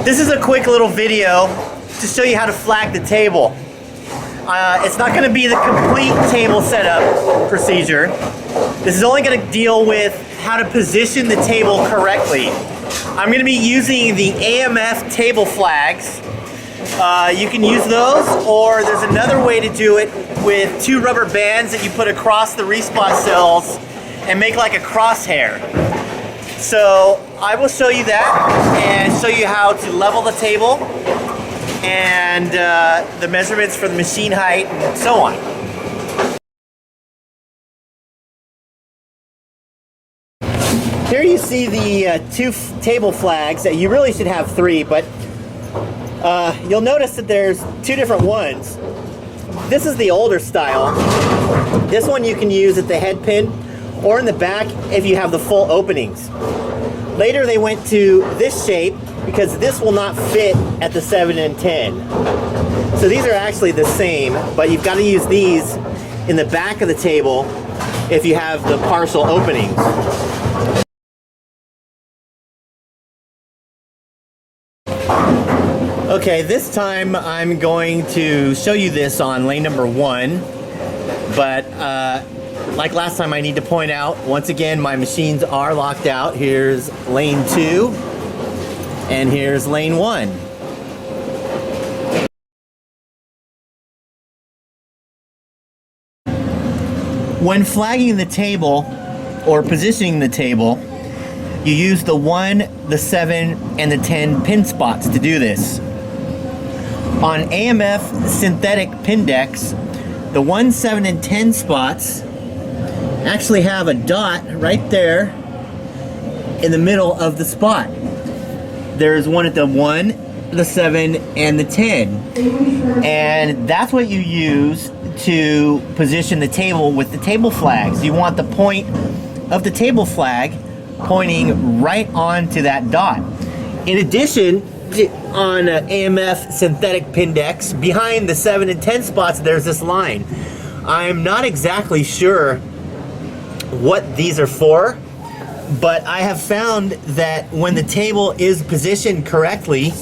This is a quick little video to show you how to flag the table. It's not going to be the complete table setup procedure. This is only going to deal with how to position the table correctly. I'm going to be using the AMF table flags. You can use those, or there's another way to do it with two rubber bands that you put across the respot cells and make like a crosshair. So I will show you that and show you how to level the table and the measurements for the machine height and so on. Here you see the two table flags. That you really should have three, but you'll notice that there's two different ones. This is the older style. This one you can use at the head pin or in the back if you have the full openings. Later they went to this shape because this will not fit at the 7 and 10. So these are actually the same, but you've got to use these in the back of the table if you have the partial openings. Okay, this time I'm going to show you this on lane number 1, but like last time I need to point out, once again, my machines are locked out. Here's lane 2, and here's lane 1. When flagging the table, or positioning the table, you use the 1, the 7, and the 10 pin spots to do this. On AMF synthetic pin decks, the 1, 7, and 10 spots actually have a dot right there in the middle of the spot. There's one at the 1, the 7, and the 10. And that's what you use to position the table with the table flags. You want the point of the table flag pointing right onto that dot. In addition, on AMF synthetic pin decks, behind the 7 and 10 spots, there's this line. I'm not exactly sure what these are for, but I have found that when the table is positioned correctly,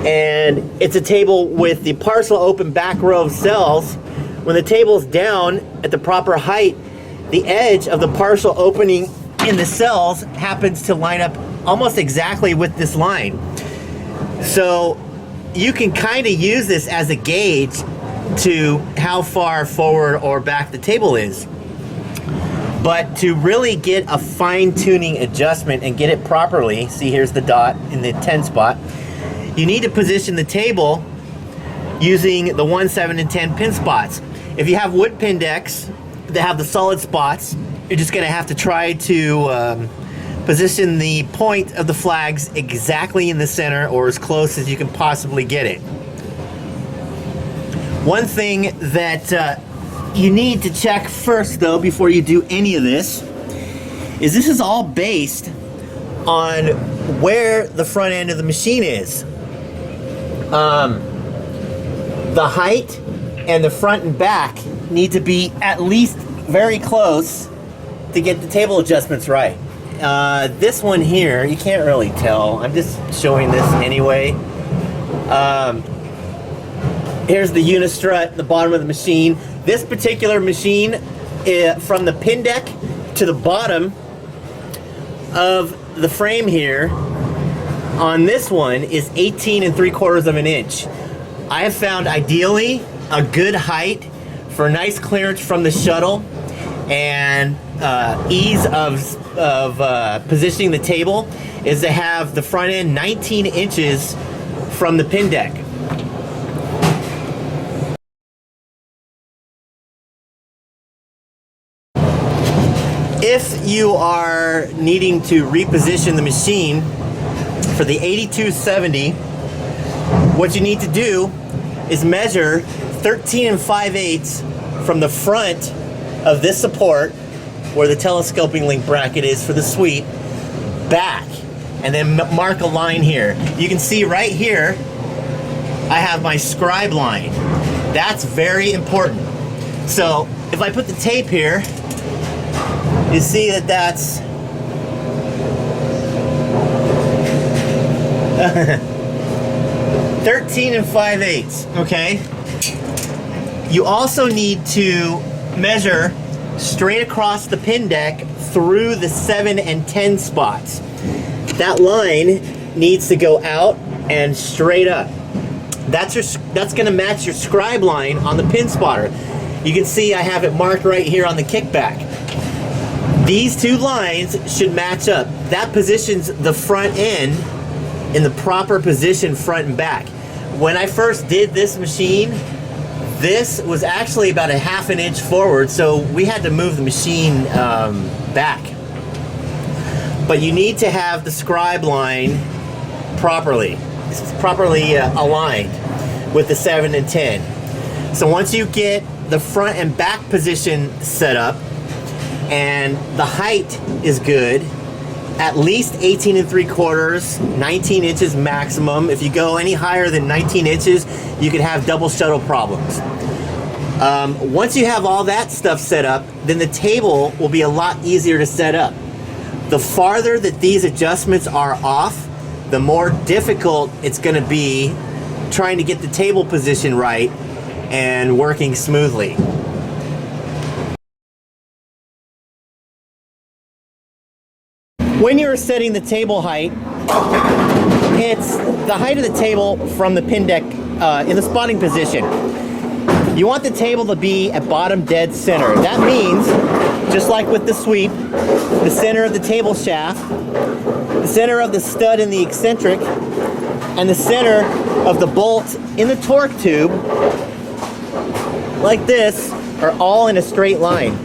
and it's a table with the partial open back row of cells, when the table's down at the proper height, the edge of the partial opening in the cells happens to line up almost exactly with this line. So you can kind of use this as a gauge to how far forward or back the table is. But to really get a fine-tuning adjustment and get it properly, see here's the dot in the 10 spot, you need to position the table using the 1, 7, and 10 pin spots. If you have wood pin decks that have the solid spots, you're just going to have to try to position the point of the flags exactly in the center or as close as you can possibly get it. One thing that you need to check first, though, before you do any of this is all based on where the front end of the machine is. The height and the front and back need to be at least very close to get the table adjustments right. This one here, you can't really tell. I'm just showing this anyway. Here's the unistrut, the bottom of the machine. This particular machine, from the pin deck to the bottom of the frame here, on this one is 18 3/4 of an inch. I have found ideally a good height for nice clearance from the shuttle and ease of positioning the table is to have the front end 19 inches from the pin deck. If you are needing to reposition the machine for the 8270, what you need to do is measure 13 5/8 from the front of this support, where the telescoping link bracket is for the suite, back, and then mark a line here. You can see right here, I have my scribe line. That's very important. So if I put the tape here, you see that that's 13 and 5/8, okay? You also need to measure straight across the pin deck through the 7 and 10 spots. That line needs to go out and straight up. That's gonna match your scribe line on the pin spotter. You can see I have it marked right here on the kickback. These two lines should match up. That positions the front end in the proper position front and back. When I first did this machine, this was actually about a ½ an inch forward, so we had to move the machine back. But you need to have the scribe line properly aligned with the 7 and 10. So once you get the front and back position set up and the height is good, at least 18 3/4, 19 inches maximum. If you go any higher than 19 inches, you could have double shuttle problems. Once you have all that stuff set up, then the table will be a lot easier to set up. The farther that these adjustments are off, the more difficult it's going to be trying to get the table position right and working smoothly. When you're setting the table height, it's the height of the table from the pin deck in the spotting position. You want the table to be at bottom dead center. That means, just like with the sweep, the center of the table shaft, the center of the stud in the eccentric, and the center of the bolt in the torque tube, like this, are all in a straight line.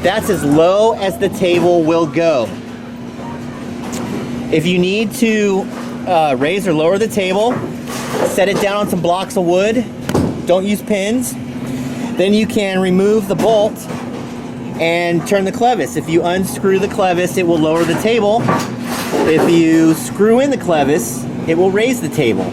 That's as low as the table will go. If you need to raise or lower the table, set it down on some blocks of wood, don't use pins, then you can remove the bolt and turn the clevis. If you unscrew the clevis, it will lower the table. If you screw in the clevis, it will raise the table.